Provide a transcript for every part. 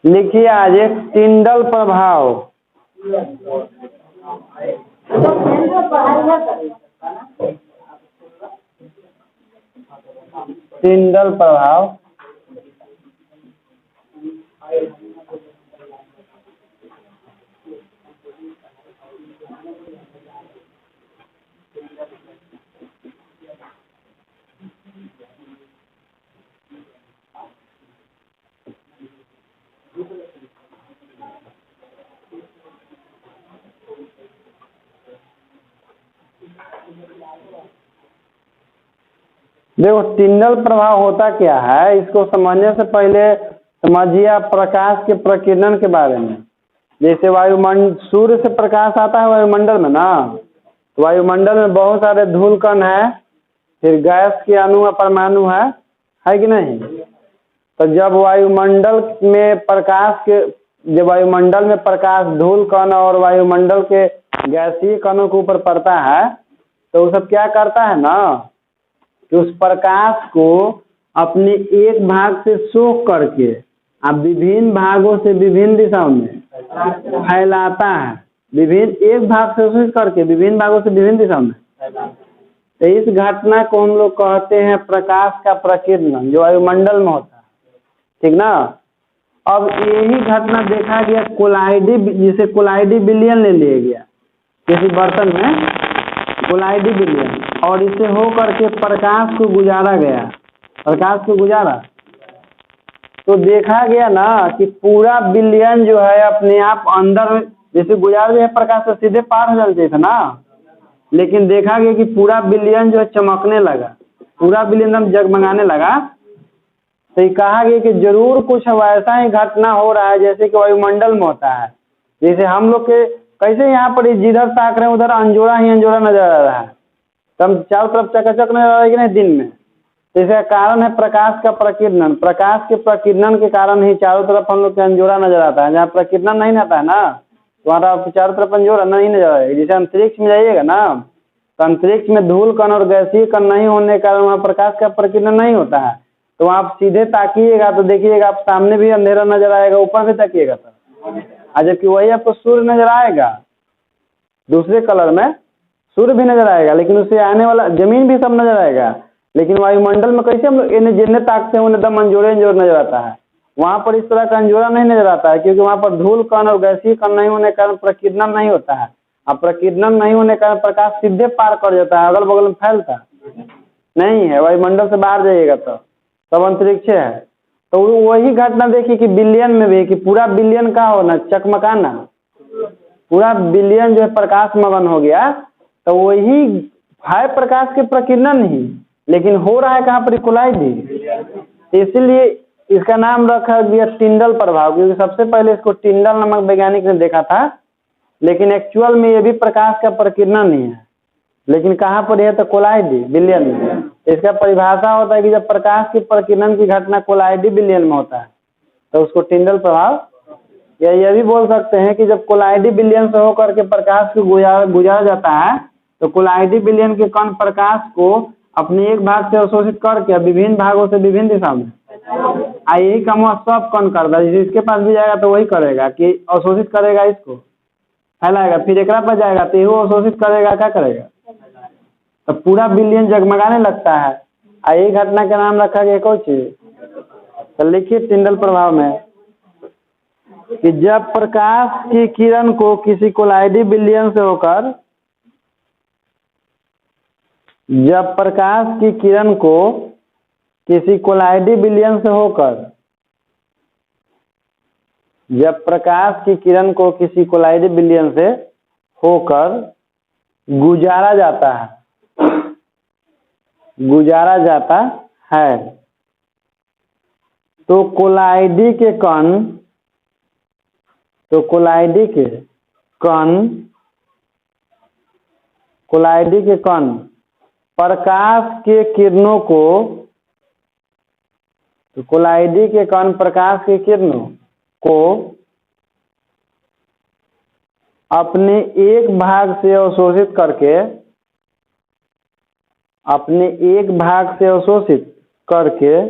लिखिए आज एक टिंडल प्रभाव। टिंडल प्रभाव देखो, टिंडल प्रभाव होता क्या है, इसको समझने से पहले समझिए आप प्रकाश के प्रकीर्णन के बारे में। जैसे वायुमंडल, सूर्य से प्रकाश आता है वायुमंडल में ना, तो वायुमंडल में बहुत सारे धूल कण है, फिर गैस के अणु और परमाणु है कि नहीं। तो जब वायुमंडल में प्रकाश धूल कण और वायुमंडल के गैसीय कणों के ऊपर पड़ता है, तो वो सब क्या करता है ना कि उस प्रकाश को अपने एक भाग से सोख करके आप विभिन्न भागों से विभिन्न दिशाओं में फैलाता है। एक भाग से शोषित करके विभिन्न भागों से विभिन्न दिशाओं में। तो इस घटना को हम लोग कहते हैं प्रकाश का प्रकीर्णन, जो वायुमंडल में होता है, ठीक ना। अब यही घटना देखा गया कोलाइडी, जिसे कोलाइडी विलयन ले लिया गया किसी बर्तन में, कोलाइडी विलयन, और इसे हो करके प्रकाश को गुजारा गया। प्रकाश को गुजारा तो देखा गया ना कि पूरा विलयन जो है अपने आप अंदर में जैसे गुजार गया प्रकाश से सीधे पार हो जाना चाहिए था ना, लेकिन देखा गया कि पूरा विलयन जो है चमकने लगा, पूरा विलयन जगमगाने लगा। तो ये कहा गया कि जरूर कुछ वैसा ही घटना हो रहा है जैसे कि वायुमंडल में होता है। जैसे हम लोग के कैसे यहाँ पर जिधर ताक रहे हैं उधर अंजोरा ही अंजोरा नजर आ रहा है, तो हम चारों तरफ चकाचक नजर आ रहा है कि नहीं दिन में। इसका कारण है प्रकाश का प्रकीर्णन। प्रकाश के प्रकीर्णन के कारण ही चारों तरफ हम लोग के अंजोरा नजर आता है। जहाँ प्रकीर्णन नहीं आता है ना, तुम्हारा चारों तरफ अंजोरा नहीं नजर आएगा। जैसे अंतरिक्ष में जाइएगा ना, तो अंतरिक्ष में धूल कण और गैसीय कण नहीं होने के कारण वहाँ प्रकाश का प्रकीर्णन नहीं होता है। तो आप सीधे ताकिएगा तो देखिएगा आप सामने भी अंधेरा नजर आएगा, ऊपर भी ताकिएगा तो, जबकि वही आपको सूर्य नजर आएगा दूसरे कलर में, सूर्य भी नजर आएगा, लेकिन उससे आने वाला जमीन भी सब नजर आएगा। लेकिन वायुमंडल में कैसे हम लोग जिन्हें ताकते हैं उन्हें एकदम अंजोरे नजर आता है, वहाँ पर इस तरह का अंजोरा नहीं नजर आता है, क्योंकि वहाँ पर धूल कण और गैसीय कण नहीं होने के कारण प्रकीर्णन नहीं होता है। अब प्रकीर्णन नहीं होने के कारण प्रकाश सीधे पार कर जाता है, अगल बगल में फैलता नहीं है। वायुमंडल से बाहर जाइएगा तो सब अंतरिक्ष है। तो वही घटना देखिए कि विलयन में भी, कि पूरा विलयन का होना, चकमकाना, पूरा विलयन जो है प्रकाश मगन हो गया। तो वही है प्रकाश के प्रकीर्णन ही, लेकिन हो रहा है कहाँ पर, कोलाइडी। इसीलिए इसका नाम रखा गया टिंडल प्रभाव, क्योंकि सबसे पहले इसको टिंडल नामक वैज्ञानिक ने देखा था। लेकिन एक्चुअल में ये भी प्रकाश का प्रकीर्णन नहीं है, लेकिन कहाँ पर है तो कोलाइडी विलयन में। इसका परिभाषा होता है कि जब प्रकाश के प्रकीर्णन की घटना कोलाइडी विलयन में होता है तो उसको टिंडल प्रभाव, या यह भी बोल सकते हैं कि जब कोलाइडी विलयन से होकर के प्रकाश को गुजारा जाता है तो कोलाइडी विलयन के कण प्रकाश को अपने एक भाग से अवशोषित करके विभिन्न भागों से विभिन्न दिशा में, यही काम सब कण करता है। जिसके पास भी जाएगा तो वही करेगा कि अवशोषित करेगा, इसको फैलाएगा, फिर एक पर जाएगा तो वो अवशोषित करेगा, क्या करेगा, तो पूरा विलयन जगमगाने लगता है। यही घटना का नाम रखा गया कौन चीज। तो लिखिए टिंडल प्रभाव में कि जब प्रकाश की किरण को किसी कोलाइडी विलयन से होकर, जब प्रकाश की किरण को किसी कोलाइडी विलयन से होकर, जब प्रकाश की किरण को किसी कोलाइडी विलयन से होकर गुजारा जाता है, गुजारा जाता है, तो कोलाइडी के कण, तो कोलाइडी के कण, कोलाइडी के कण प्रकाश के किरणों को, तो कोलाइडी के कण प्रकाश के किरणों को अपने एक भाग से अवशोषित करके, अपने एक भाग से अवशोषित करके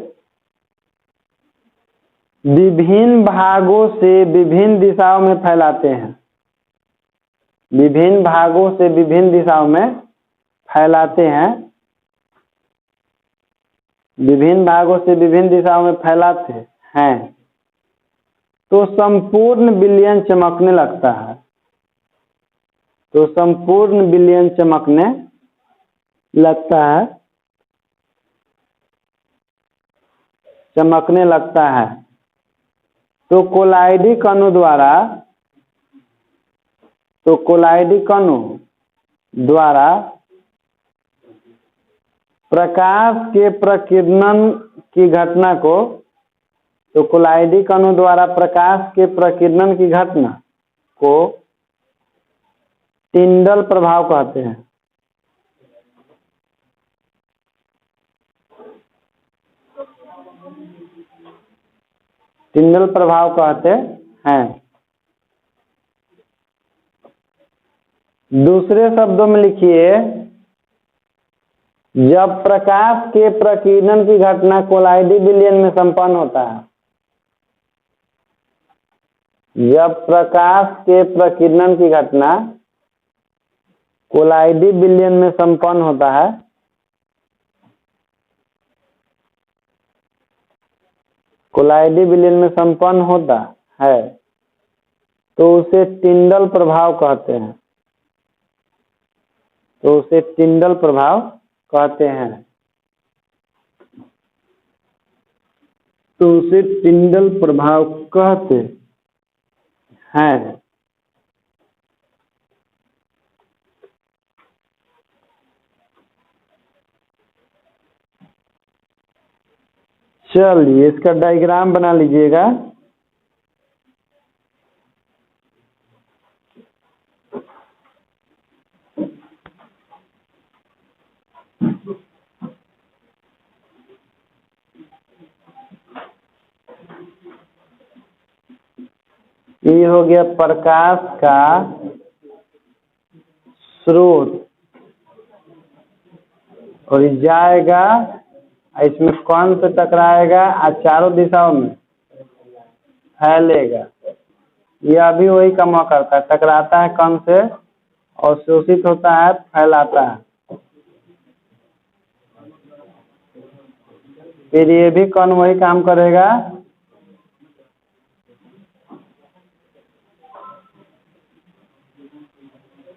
विभिन्न भागों से विभिन्न दिशाओं में फैलाते हैं। विभिन्न भागों से विभिन्न दिशाओं में फैलाते हैं। विभिन्न भागों से विभिन्न दिशाओं में फैलाते हैं तो संपूर्ण विलयन चमकने लगता है। तो संपूर्ण विलयन चमकने लगता है। चमकने लगता है। तो कोलाइडी कणों द्वारा प्रकाश के प्रकीर्णन की घटना को तो कोलाइडी कणों द्वारा प्रकाश के प्रकीर्णन की घटना को टिंडल प्रभाव कहते हैं। टिंडल प्रभाव कहते हैं। दूसरे शब्दों में लिखिए, जब प्रकाश के प्रकीर्णन की घटना कोलाइडी विलयन में संपन्न होता है। जब प्रकाश के प्रकीर्णन की घटना कोलाइडी विलयन में संपन्न होता है कोलाइडी विलयन में संपन्न होता है तो उसे टिंडल प्रभाव कहते हैं। तो उसे टिंडल प्रभाव कहते हैं। तो उसे टिंडल प्रभाव कहते हैं। चलिए इसका डायग्राम बना लीजिएगा। ये हो गया प्रकाश का स्रोत और ये जाएगा, इसमें कौन से टकराएगा और चारों दिशाओं में फैलेगा। ये अभी वही काम करता है, टकराता है कण से और शोषित होता है, फैलाता है। फिर ये भी कण वही काम करेगा,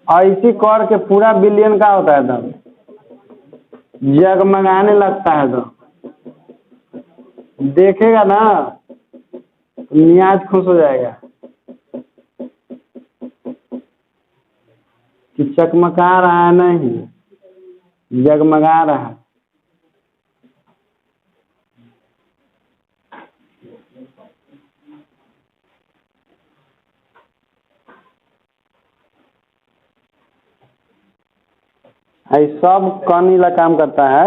और इसी कण के पूरा विलयन का होता है एकदम जगमगाने लगता है। तो देखेगा ना मियाज खुश हो जाएगा कि चकमका रहा है, नहीं जगमगा रहा है। ये सब कण ला काम करता है।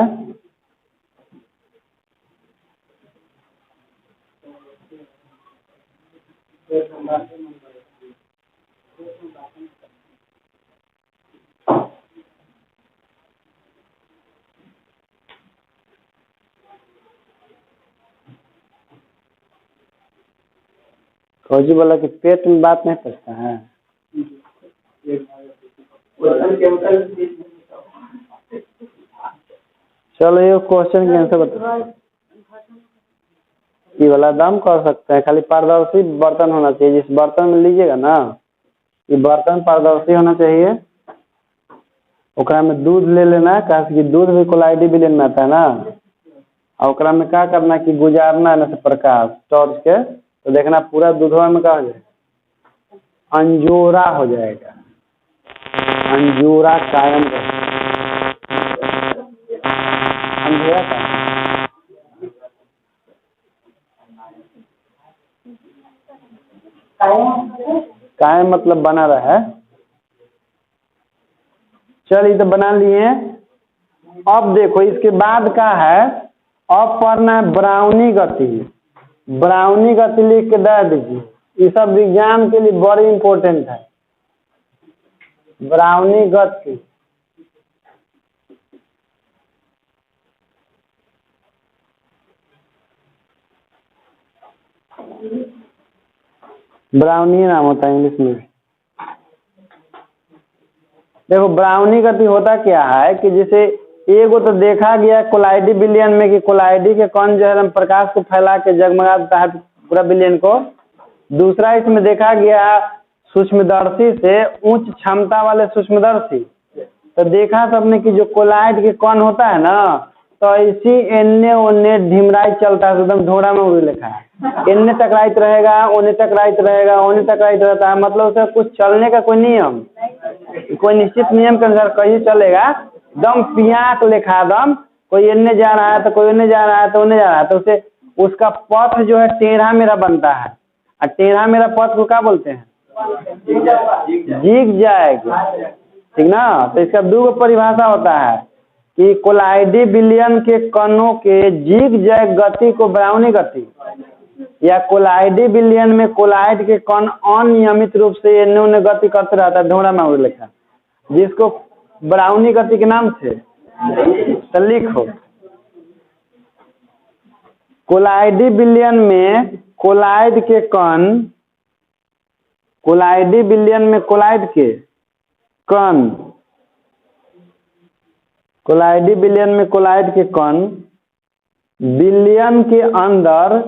फौजी बोला कि पेट में बात नहीं पचता है। चलो ये क्वेश्चन के आंसर बता। ये वाला दम कर सकते हैं, खाली पारदर्शी बर्तन होना चाहिए। जिस बर्तन में लीजिएगा ना, ये बर्तन पारदर्शी होना चाहिए। ओकरा में दूध ले लेना, काहे कि दूध भी कोलाइडी विलयन में आता है ना। और ओकरा में क्या करना कि गुजारना है ना से प्रकाश टॉर्च के, तो देखना पूरा दूधवा में क्या हो जाएगा, अंजोरा हो जाएगा। अंजोरा कायम अंधेरा कायम मतलब बना रहा है। चलिए तो बना लिए। अब देखो इसके बाद का है, अब पढ़ना है ब्राउनी गति। ब्राउनी गति लिख के दे दीजिए। ये सब विज्ञान के लिए बड़ी इंपॉर्टेंट है। ब्राउनी गति ब्राउनी नाम होता है इंग्लिश में। देखो ब्राउनी गति होता क्या है कि जैसे एगो तो देखा गया कोलाइडी बिलियन में कि कोलाइडी के कण जो है प्रकाश को फैला के जगमगा देता है पूरा बिलियन को। दूसरा इसमें देखा गया सूक्ष्मदर्शी से उच्च क्षमता वाले सूक्ष्मदर्शी, तो देखा सबने कि जो कोलाइड के कण होता है ना तो इसी एन्ने ओन्ने ढिमराई चलता है, एकदम ढोड़ा में उड़ लिखा है, एन्ने टकराइत रहेगा ओन्ने टकराइत रहेगा ओन्ने टकराइत रहता है, मतलब उसे कुछ चलने का कोई नियम, कोई निश्चित नियम के अनुसार कहीं चलेगा, दम पियाक लेखा दम, कोई एन्ने जा रहा है तो कोई उन्ने जा रहा है तो उन्ने जा रहा है, तो उसे उसका पथ जो है टेढ़ा मेरा बनता है। और टेढ़ा मेरा पथ को क्या बोलते हैं? जिग जैग, ठीक ना। तो इसका दो परिभाषा होता है कि कोलाइडी बिलियन के कणों के जिग जैग गति को ब्राउनी गति, या कोलाइडी बिलियन में कोलाइड के कण अनियमित रूप से एन्ने ओन्ने गति करते रहता है ढोड़ा में लिखा, जिसको ब्राउनी गति के नाम से तो लिखो। कोलाइडी बिलियन में कोलाइड के कण, कोलाइडी बिलियन में कोलाइड के कण, कोलाइडी बिलियन में कोलाइड के कण बिलियन के अंदर,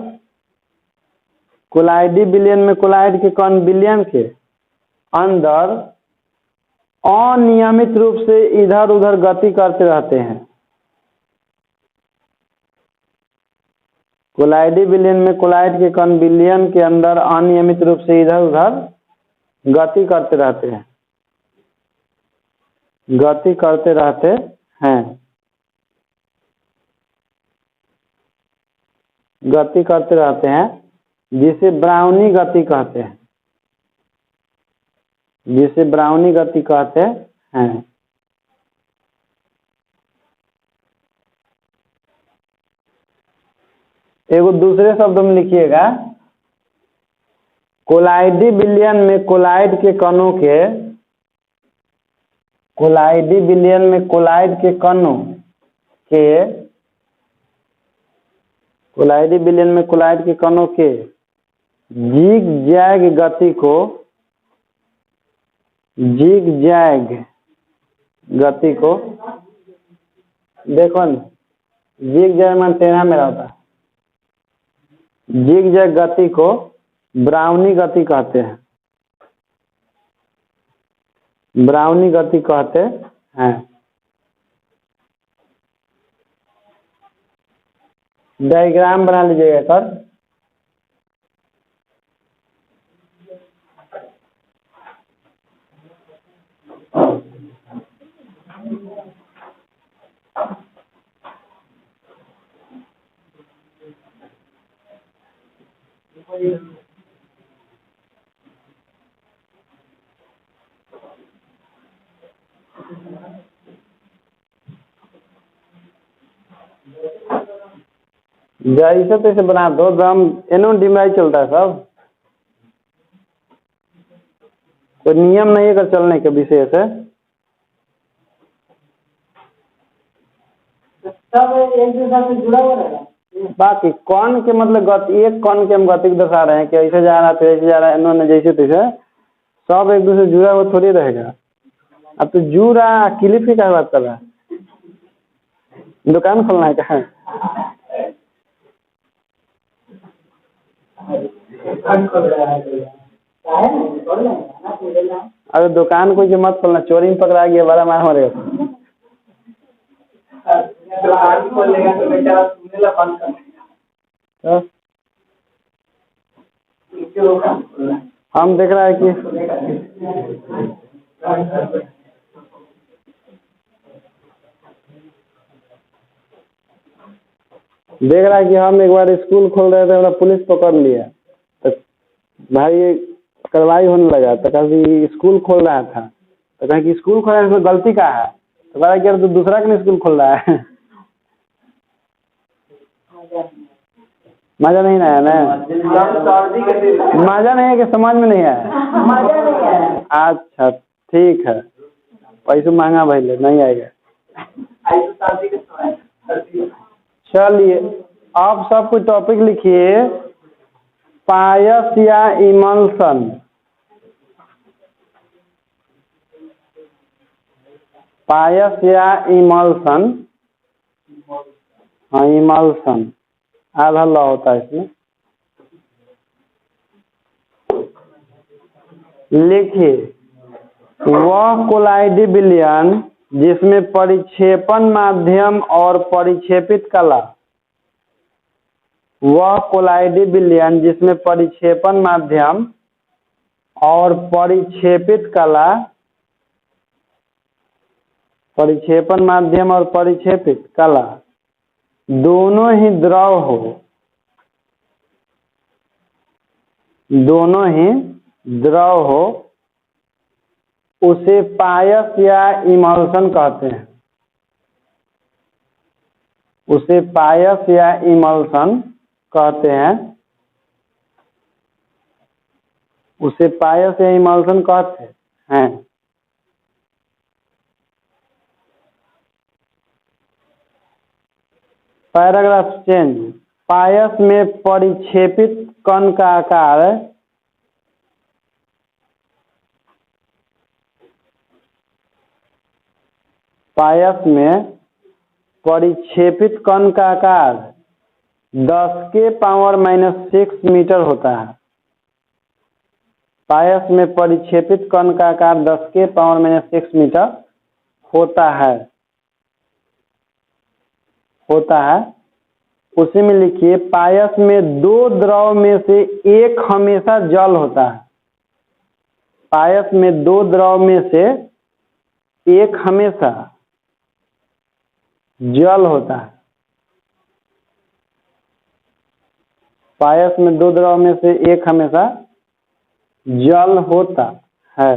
कोलाइडी बिलियन में कोलाइड के कण बिलियन के अंदर अनियमित रूप से इधर उधर गति करते रहते हैं। कोलाइडी बिलियन में कोलाइड के कण बिलियन के अंदर अनियमित रूप से इधर उधर गति करते रहते हैं, गति करते रहते हैं, गति करते रहते हैं, जिसे ब्राउनी गति कहते हैं, जिसे ब्राउनी गति कहते हैं। एगो दूसरे शब्द में लिखिएगा, कोलाइडी बिलियन में कोलाइड के कणों के, कोलाइडी बिलियन में कोलाइड के कणों के, कोलाइडी बिलियन में कोलाइड के कणों के जिग जैग गति को, जिग जैग गति को, देखो न जिग जैग मान टेढ़ा मेरा होता है, जिग जैग गति को ब्राउनी गति कहते हैं, ब्राउनी गति कहते हैं। डायग्राम बना लीजिएगा सर। जैसे तैसे बना दो, दम एनो डिमराई चलता है सब, कोई नियम नहीं है अगर चलने के विशेष है, सब एक दूसरे से जुड़ा हुआ रहेगा। बाकी कौन के मतलब गति, एक कौन के हम गति दर्शा रहे हैं कि ऐसे जा रहा है तो ऐसे जा रहा है, इन्होंने जैसे तैसे, सब एक दूसरे से जुड़ा हुआ थोड़ी रहेगा। अब तो जुड़ रहा क्लिप की क्या बात कर रहा है, दुकान खोलना है क्या? अरे दुकान कोई मत खोलना, चोरी में पकड़ा गया बड़ा मार हो रहा हम देख रहा है कि देख रहा है कि हम एक बार स्कूल खोल रहे थे, हमारा पुलिस पकड़ लिया, तो भाई कार्रवाई होने लगा, तो कहा स्कूल खोल रहा था, तो कहा कि स्कूल खोलने में गलती का है, तो कहा कि तो दूसरा का स्कूल खोल रहा है। मजा नहीं आया ना, मजा नहीं है कि समझ में नहीं आया? अच्छा ठीक है, पैसा महंगा भाई नहीं आएगा। चलिए आप सब कुछ टॉपिक लिखिए, पायस या इमल्सन, पायस या इमल्सन, हाँ इमल्सन आधा ल होता है इसमें। लिखिए वह कोलाइडी विलयन जिसमें परिक्षेपण माध्यम और परिक्षेपित कला, वह कोलाइडी विलयन जिसमें परिक्षेपण माध्यम और परिक्षेपित कला, परिक्षेपण माध्यम और परिक्षेपित कला दोनों ही द्रव हो, दोनों ही द्रव हो, उसे पायस या इमल्सन कहते हैं, उसे पायस या इमल्सन कहते हैं, उसे पायस या इमल्सन कहते हैं। Paragraph change. पायस में परिक्षेपित कण का आकार पायस में परिक्षेपित कण का आकार 10 के पावर -6 मीटर होता है। पायस में परिक्षेपित कण का आकार 10 के पावर -6 मीटर होता है, उसी में लिखिए पायस में दो द्रव में से एक हमेशा जल होता है। पायस में दो द्रव में से एक हमेशा जल होता है। पायस में दो द्रव में से एक हमेशा जल होता है।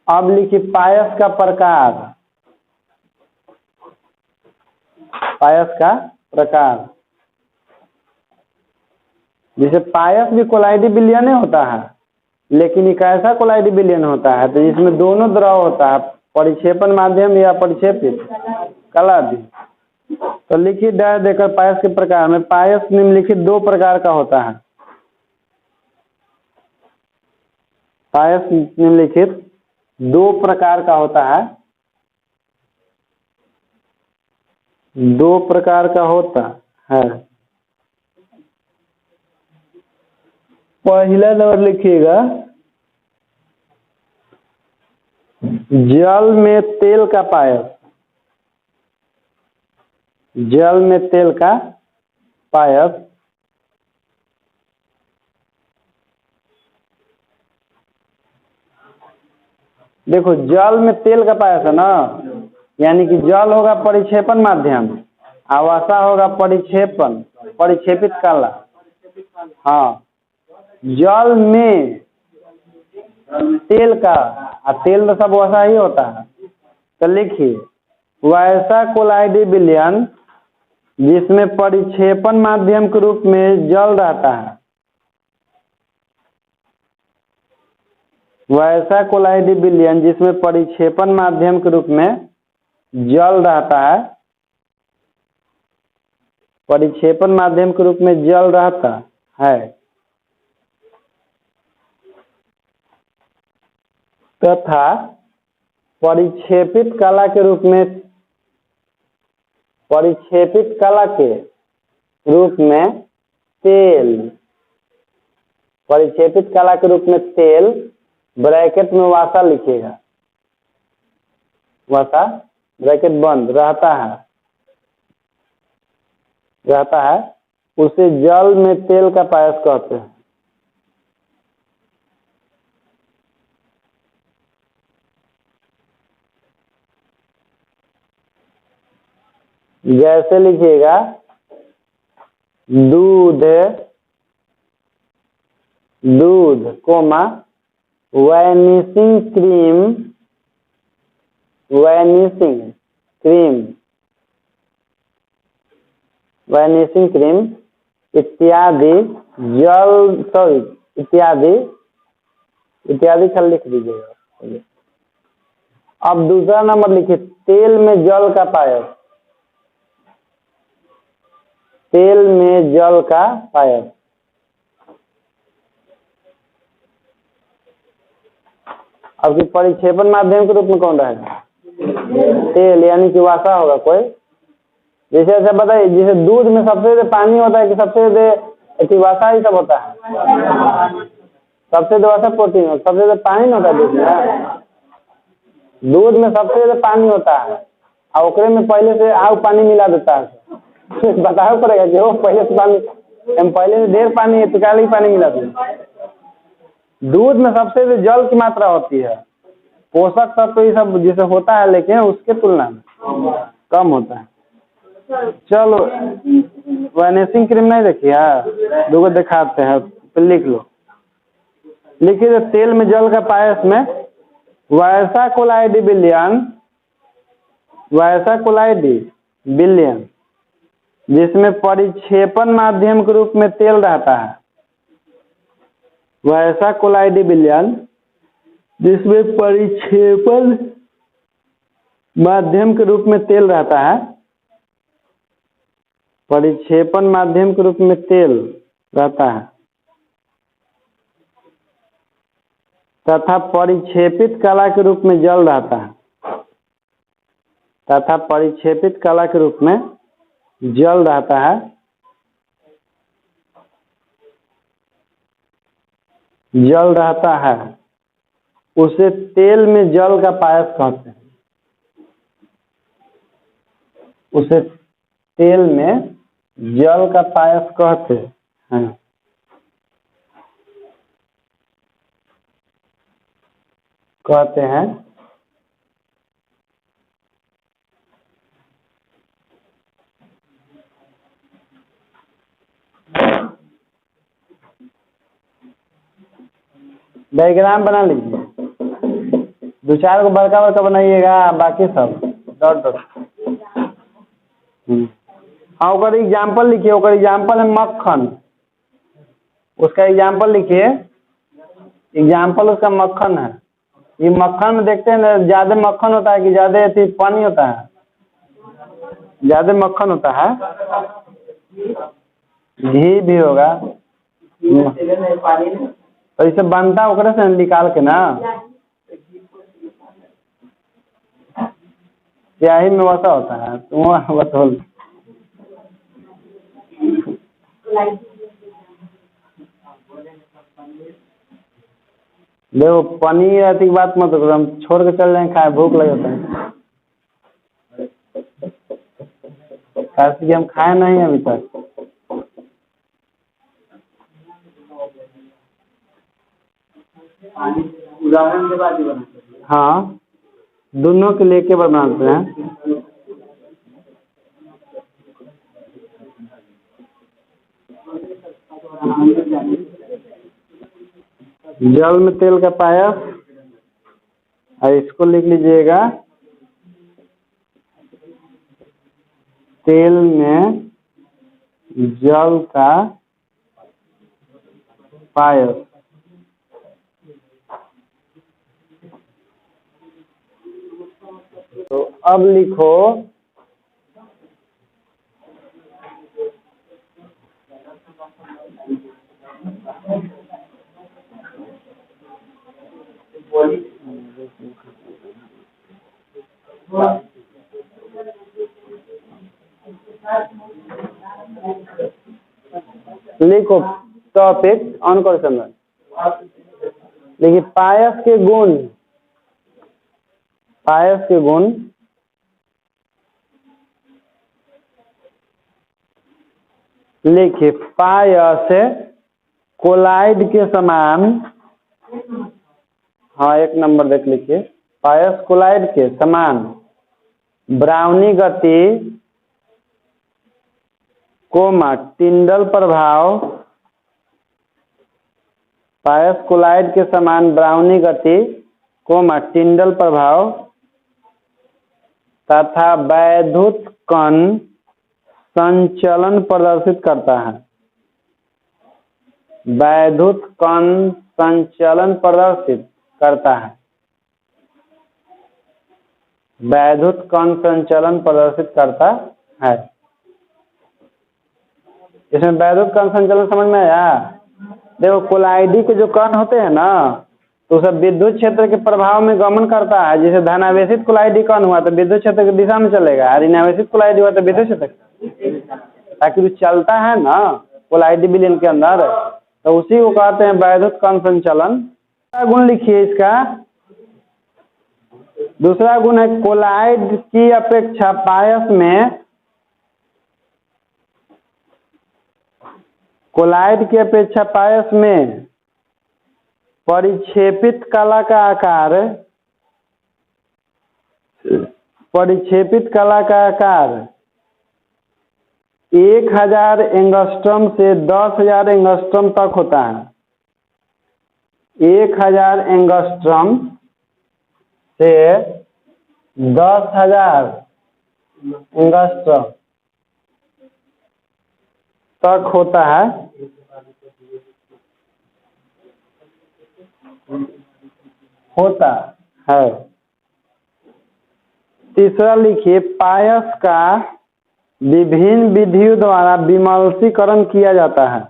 अब लिखिए पायस का प्रकार, पायस का प्रकार, जैसे पायस भी कोलाइडी विलयन होता है, लेकिन एक ऐसा कोलाइडी विलयन होता है तो जिसमें दोनों द्रव होता है, परिक्षेपण माध्यम या परिक्षेपित कला भी। तो लिखिए डायरेक्ट देकर पायस के प्रकार में पायस निम्नलिखित दो प्रकार का होता है। पायस निम्नलिखित दो प्रकार का होता है, दो प्रकार का होता है। पहला नंबर लिखिएगा जल में तेल का पायस, जल में तेल का पायस। देखो जल में तेल का पायस है ना, यानी कि जल होगा परिक्षेपण माध्यम, आवासा होगा परिक्षेपण परिक्षेपित कला। हाँ जल में तेल का, तेल तो सब वैसा ही होता है। तो लिखिए वैसा कोलाइडी विलयन जिसमें परिक्षेपण माध्यम के रूप में जल रहता है, वैसा कोलाइडी विलयन जिसमें परिक्षेपण माध्यम के रूप में जल रहता है, परिक्षेपण माध्यम के रूप में जल रहता है, तथा परिक्षेपित कला के रूप में, परिक्षेपित कला के रूप में तेल, परिक्षेपित कला के रूप में तेल ब्रैकेट में वासा लिखिएगा, वासा ब्रैकेट बंद रहता है, रहता है, उसे जल में तेल का पायस कहते हैं। जैसे लिखिएगा दूध, दूध comma vanishing cream, vanishing cream, vanishing cream इत्यादि जल, सॉरी इत्यादि, इत्यादि खल लिख दीजिएगा। अब दूसरा नंबर लिखिए तेल में जल का पायस, तेल में जल का पायस। अब परिक्षेपण माध्यम के रूप में कौन रहेगा? तेल, यानी कि वसा होगा कोई। जैसे ऐसा बताइए, जैसे दूध में सबसे ज्यादा पानी होता है कि सबसे ज्यादा वसा ही सब होता है? सबसे ज्यादा वसा प्रोटीन होता है, सबसे ज्यादा पानी होता है दूध में। दूध में सबसे ज्यादा पानी होता है और ओकरे में पहले से आउ पानी मिला देता है। बताओ पड़ेगा कि वो पहले से पानी, हम पहले से ढेर पानी है तो काले ही पानी मिला दें। दूध में सबसे ज्यादा जल की मात्रा होती है, पोषक तत्व ये सब जैसे होता है, लेकिन उसके तुलना में कम होता है। चलो वैनिशिंग क्रीम नहीं देखी है, दो दिखाते हैं, तो लिख लो। लिखिए, तेल में जल का पायस में वैसा कोलाइडी विलयन जिसमें परिक्षेपण माध्यम के रूप में तेल रहता है। वैसा कोलाइडी विलयन जिसमें परिक्षेपण माध्यम के रूप में तेल रहता है। परिक्षेपण माध्यम के रूप में तेल रहता है तथा परिक्षेपित कला के रूप में जल रहता है। तथा परिक्षेपित कला के रूप में जल रहता है। जल रहता है, उसे तेल में जल का पायस कहते हैं। उसे तेल में जल का पायस कहते हैं। कहते हैं। डायग्राम बना लीजिए, दो चार को बड़का बड़का बनाइएगा, बाकी सब डॉट डॉट। हाँ, ओकर एग्जाम्पल लिखिए। ओकर एग्जाम्पल है मक्खन। उसका एग्जाम्पल लिखिए। एग्जाम्पल उसका मक्खन है। ये मक्खन में देखते हैं ना, ज्यादा मक्खन होता है कि ज्यादा पानी होता है? ज्यादा मक्खन होता है। घी भी होगा तो इसे बनता है ओकरे से निकाल के ना, स्याही में वसा होता है। तो बतौल देखो, पनीर ऐसी बात मत करो, हम छोड़ के चल जाएंगे खाए, भूख लगे होता है। कि हम खाए नहीं अभी तक। उदाहरण के बाद ही बनाते हैं। हाँ, दोनों के लेके बनाते हैं। जल में तेल का पायस, और इसको लिख लीजिएगा, तेल में जल का पायस। तो अब लिखो लिखो टॉपिक ऑन करो समय। देखिए, पायस के गुण। पायस के गुण लिखिए। पायस कोलाइड के समान। हाँ, एक नंबर देख लिखिए। पायस कोलाइड के समान ब्राउनी गति, कोमा टिंडल प्रभाव। पायस कोलाइड के समान ब्राउनी गति, कोमा टिंडल प्रभाव तथा वैद्युत कण संचलन प्रदर्शित करता है। वैद्युत कण संचलन प्रदर्शित करता है। वैद्युत कण संचलन प्रदर्शित करता है। इसमें वैद्युत कण संचलन समझ में आया। देखो कोलाइडी के जो कण होते हैं ना, तो सब विद्युत क्षेत्र के प्रभाव में गमन करता है। जैसे धनावेशित कोलाइडी कण हुआ तो विद्युत क्षेत्र की दिशा में चलेगा, और ऋणावेशित कोलाइडी हुआ तो विद्युत क्षेत्र, ताकि जो चलता है ना कोलाइडी विलयन के अंदर, तो उसी को कहते हैं वैद्युत कण संचलन। दूसरा गुण लिखिए इसका, दूसरा गुण है कोलाइड की अपेक्षा पायस में, कोलाइड की अपेक्षा पायस में परिक्षेपित कला का आकार, परिक्षेपित कला का आकार 1000 एंगस्ट्रॉम से 10,000 एंगस्ट्रॉम तक होता है। 1000 एंगस्ट्रॉम से 10,000 एंगस्ट्रॉम तक होता है। होता है। तीसरा लिखिए, पायस का विभिन्न विधियों द्वारा विमल्सीकरण किया जाता है।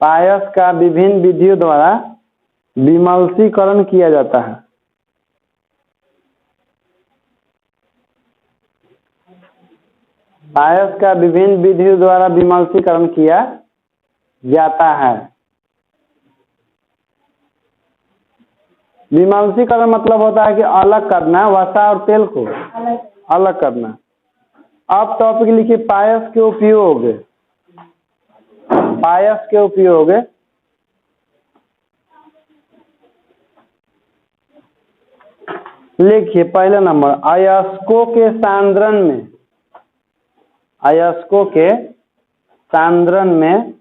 पायस का विभिन्न विधियों द्वारा विमल्सीकरण किया जाता है। पायस का विभिन्न विधियों द्वारा विमल्सीकरण किया जाता है। विमल्सीकरण मतलब होता है कि अलग करना, वसा और तेल को अलग करना। अब टॉपिक लिखिए पायस के उपयोग। पायस के उपयोग, लिखिए पहला नंबर, अयस्कों के सांद्रण में, अयस्कों के सांद्रण में,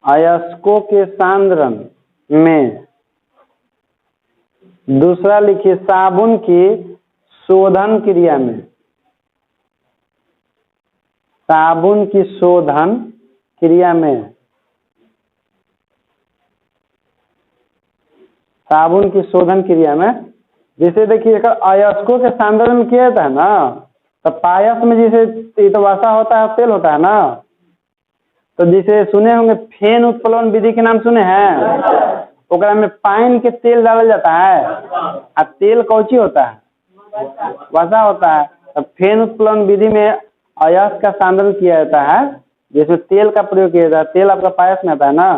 अयस्कों के सांद्रण में। दूसरा लिखिए साबुन की शोधन क्रिया में, साबुन की शोधन क्रिया में, साबुन की शोधन क्रिया में। जैसे देखिए अयस्कों के सांद्रण में किया जाता है ना, तो पायस में जैसे तो वसा होता है, तेल होता है ना, तो जैसे सुने होंगे फेन उत्प्लवन विधि के नाम सुने हैं, ओकरा में पाइन के तेल डाला जाता है, और तेल कौची होता है, वसा होता है। तो फेन उत्प्लवन विधि में अयस्क का सांद्रण किया जाता है, जिसमें तेल का प्रयोग किया जाता है। तेल आपका पायस में आता है ना।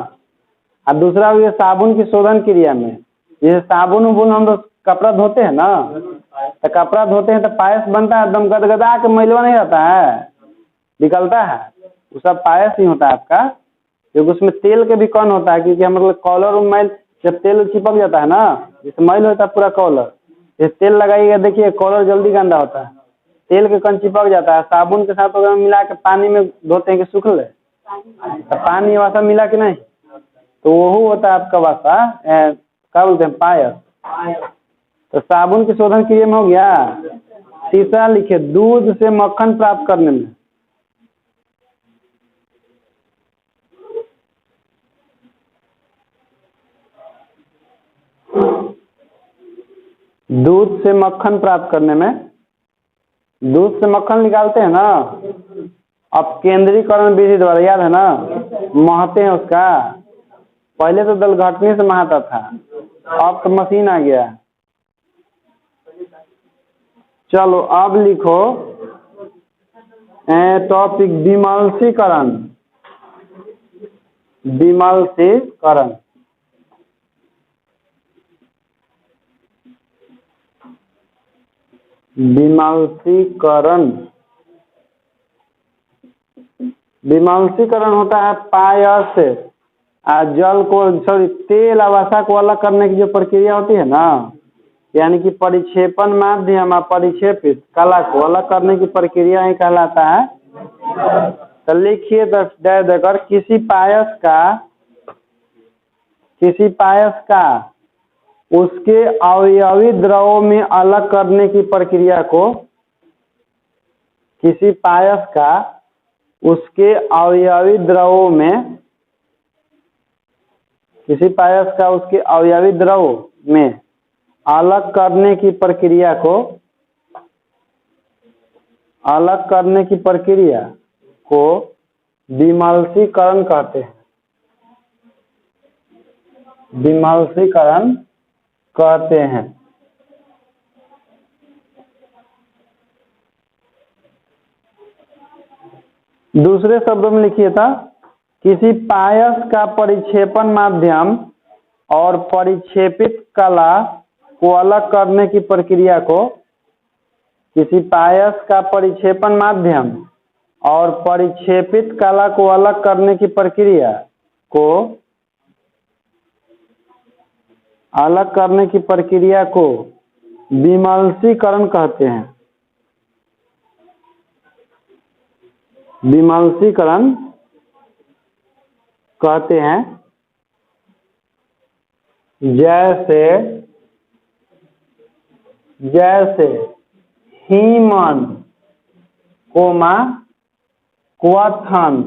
और दूसरा हो गया साबुन की शोधन क्रिया में, जैसे साबुन उबुन हम लोग कपड़ा धोते हैं ना, तो कपड़ा धोते हैं तो पायस बनता है, एकदम गदगदा के मैलवा नहीं रहता है, निकलता है, वो सब पायस ही होता है आपका। क्योंकि उसमें तेल के भी कण होता है, क्योंकि हम मतलब कॉलर और मैल जब तेल चिपक जाता है ना, जैसे मैल होता है पूरा कॉलर, जैसे तेल लगाइएगा देखिए कॉलर जल्दी गंदा होता है, तेल के कण चिपक जाता है। साबुन के साथ अगर मिला के पानी में धोते हैं कि सूख ले, तो पानी वसा मिला कि नहीं, तो वो होता है आपका वसा, क्या बोलते हैं, पायस। तो साबुन की शोधन क्रिया में हो गया। तीसरा लिखे दूध से मक्खन प्राप्त करने में, दूध से मक्खन प्राप्त करने में, दूध से मक्खन निकालते हैं ना। अब केंद्रीकरण विधि द्वारा, याद है ना, महते हैं उसका, पहले तो दलघटनी से महाता था, अब तो मशीन आ गया। चलो अब लिखो टॉपिक विमल्सीकरण। विमल्सीकरण, विमल्सीकरण, विमल्सीकरण होता है पायस जल को, सॉरी तेल वसा को अलग करने की जो प्रक्रिया होती है ना, यानी कि परिक्षेपण माध्यम और परिक्षेपित कला को अलग करने की प्रक्रिया ही कहलाता है। तो लिखिए देकर किसी पायस का उसके अवयवी द्रवों में अलग करने की प्रक्रिया को, किसी पायस का उसके अवयवी द्रवों में, किसी पायस का उसके अवयवी द्रव में अलग करने की प्रक्रिया को अलग करने की प्रक्रिया को विमल्सीकरण कहते हैं। विमल्सीकरण कहते हैं। दूसरे शब्दों में लिखिए था, किसी पायस का परिक्षेपण माध्यम और परिक्षेपित कला को अलग करने की प्रक्रिया को, किसी पायस का परिक्षेपण माध्यम और परिक्षेपित कला को अलग करने की प्रक्रिया को, अलग करने की प्रक्रिया को विमल्सीकरण कहते हैं। विमल्सीकरण कहते हैं। जैसे जैसे हीमन कोमा क्वथन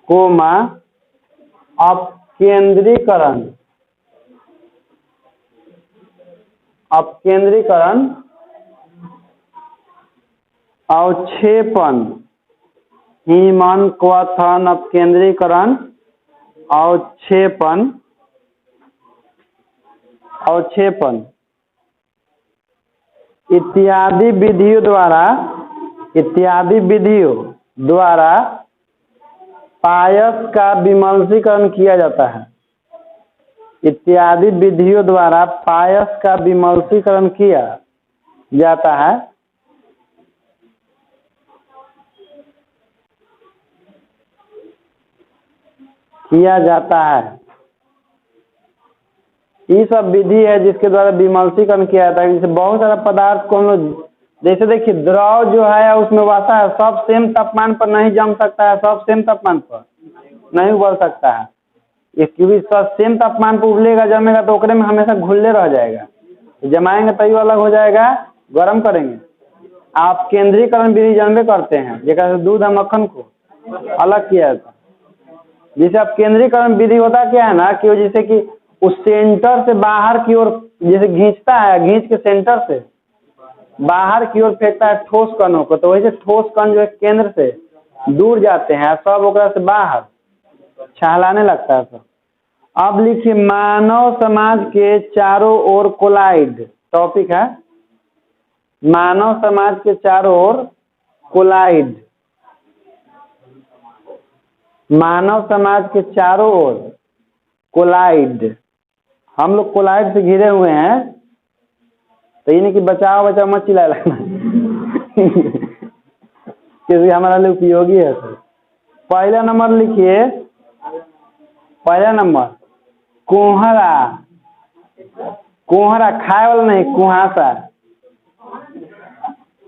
कोमा अपकेंद्रीकरण, अपकेंद्रीकरण, अवक्षेपण, हीमन क्वथन अपकेंद्रीकरण, अवक्षेपण, अवक्षेपण इत्यादि विधियों द्वारा पायस का विमल्सीकरण किया जाता है। इत्यादि विधियों द्वारा पायस का विमल्सीकरण किया जाता है। किया जाता है। ये सब विधि है जिसके द्वारा विमल्सीकरण किया जाता है। जैसे बहुत सारा पदार्थ को हम लोग, जैसे देखिए द्रव जो है उसमें वसा है, सब सेम तापमान पर नहीं जम सकता है, सब सेम तापमान पर नहीं उबल सकता है। ये क्योंकि सब सेम तापमान पर उबलेगा जमेगा तो ओकरे में हमेशा घुलने रह जाएगा। जमाएंगे तभी अलग हो जाएगा, गर्म करेंगे। आप केंद्रीकरण विधि जानबे करते हैं, जैसे दूध और मक्खन को अलग किया जाता है। जैसे अब केंद्रीकरण विधि होता क्या है ना, कि जैसे कि उस सेंटर से बाहर की ओर जैसे खींचता है, खींच के सेंटर से बाहर की ओर फेंकता है ठोस कणों को, तो वैसे ठोस कण जो है केंद्र से दूर जाते हैं, सब ओकरा से बाहर छहलाने लगता है सब। अब लिखिए, मानव समाज के चारों ओर कोलाइड, टॉपिक है मानव समाज के चारों ओर कोलाइड। मानव समाज के चारों ओर कोलाइड, हम लोग कोलाइड से घिरे हुए हैं, तो ये नहीं कि बचाओ बचाओ मत चिल्लाए लगना क्योंकि हमारा लिए उपयोगी है सर। पहला नंबर लिखिए, पहला नंबर कोहरा। कोहरा खाए वाला नहीं, कुहासा।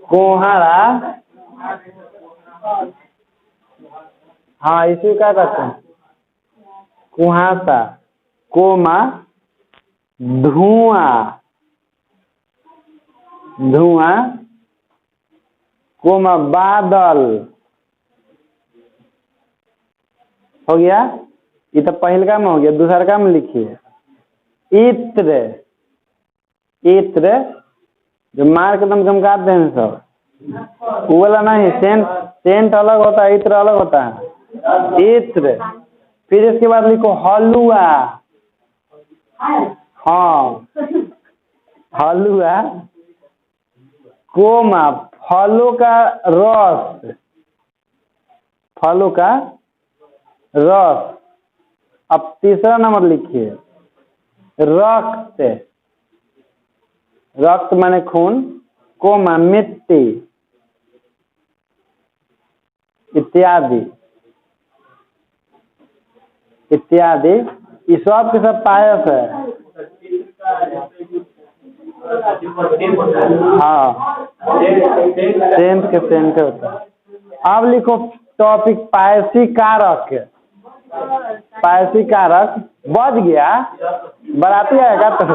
कोहरा, हाँ इसी क्या कहते हैं, कुहासा। कोमा धुआं, धुआं। कोमा बादल। हो गया, ये तो पहलका में हो गया। दूसरा में लिखिए इत्र। इत्र जो मार के दम चमकाते हैं सब, वो वाला नहीं। सेंट अलग होता है, इत्र अलग होता है। इत्र। फिर इसके बाद लिखो हलुआ। हाँ हलुआ। कोमा फलों का रस, फलों का रस। अब तीसरा नंबर लिखिए रक्त। रक्त माने खून। कोमा मिट्टी इत्यादि इत्यादि। ये सब के सब पायस है। हाँ सेंट के सेंट होता है। अब लिखो टॉपिक पायसी कारक। पायसी कारक बज गया, बराती आएगा तो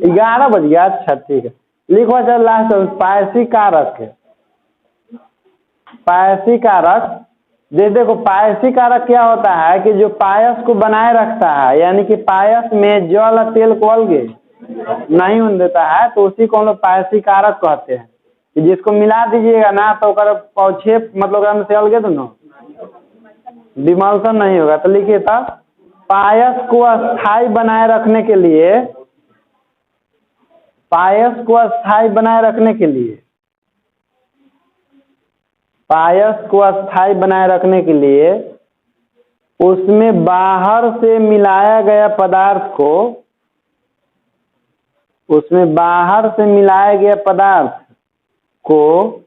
11 बज गया। अच्छा ठीक है, लिखो चल लास्ट पायसी कारक। पायसी कारक, देखो पायसी कारक क्या होता है कि जो पायस को बनाए रखता है, यानी कि पायस में जल और तेल को अलगे नहीं होने देता है, तो उसी को हम लोग पायसी कारक कहते हैं। कि जिसको मिला दीजिएगा ना तो पौछे मतलब से अलगे दोनों डिमल्सन नहीं होगा। तो लिखिए तब पायस को स्थायी बनाए रखने के लिए, पायस को स्थायी बनाए रखने के लिए, पायस को स्थायी बनाए रखने के लिए उसमें बाहर से मिलाया गया पदार्थ को, उसमें बाहर से मिलाया गया पदार्थ को,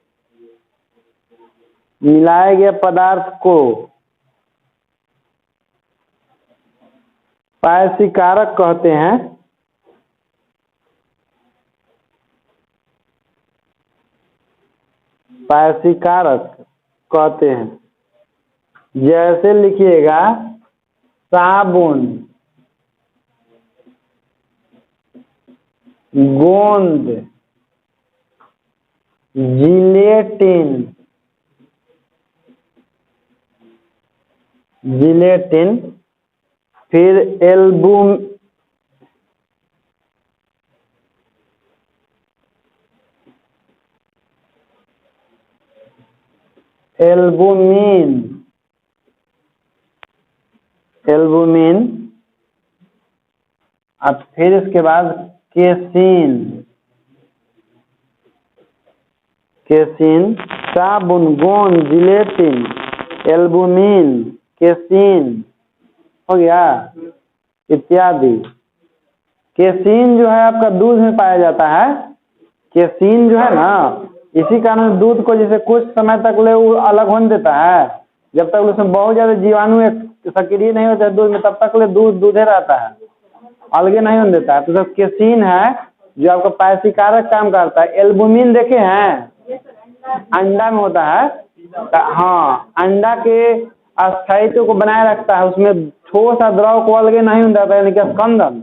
मिलाया गया पदार्थ को पायसी कारक कहते हैं। पायसी कारक कहते हैं। जैसे लिखिएगा साबुन, गोंद, जिलेटिन, जिलेटिन, फिर एल्बुमिन, एल्बुमिन, अब फिर इसके बाद केसिन, केसिन, साबुन, गोंद, जिलेटिन, एल्बुमिन, केसिन हो गया इत्यादि। केसिन जो है आपका दूध में पाया जाता है। केसिन जो है ना, इसी कारण दूध को जैसे कुछ समय तक ले वो अलग होने देता है, जब तक उसमें बहुत ज्यादा जीवाणु सक्रिय नहीं होता है दूध में, तब तक ले दूध दूधे रहता है, अलगे नहीं होने देता है। तो सब केसिन है जो आपका पायसी कारक काम करता है। एल्बुमिन देखे हैं अंडा में होता है, हाँ अंडा के अस्थायित्व को बनाए रखता है, उसमें ठोस और द्रव को अलगे नहीं होता है, यानी कि स्कंदन।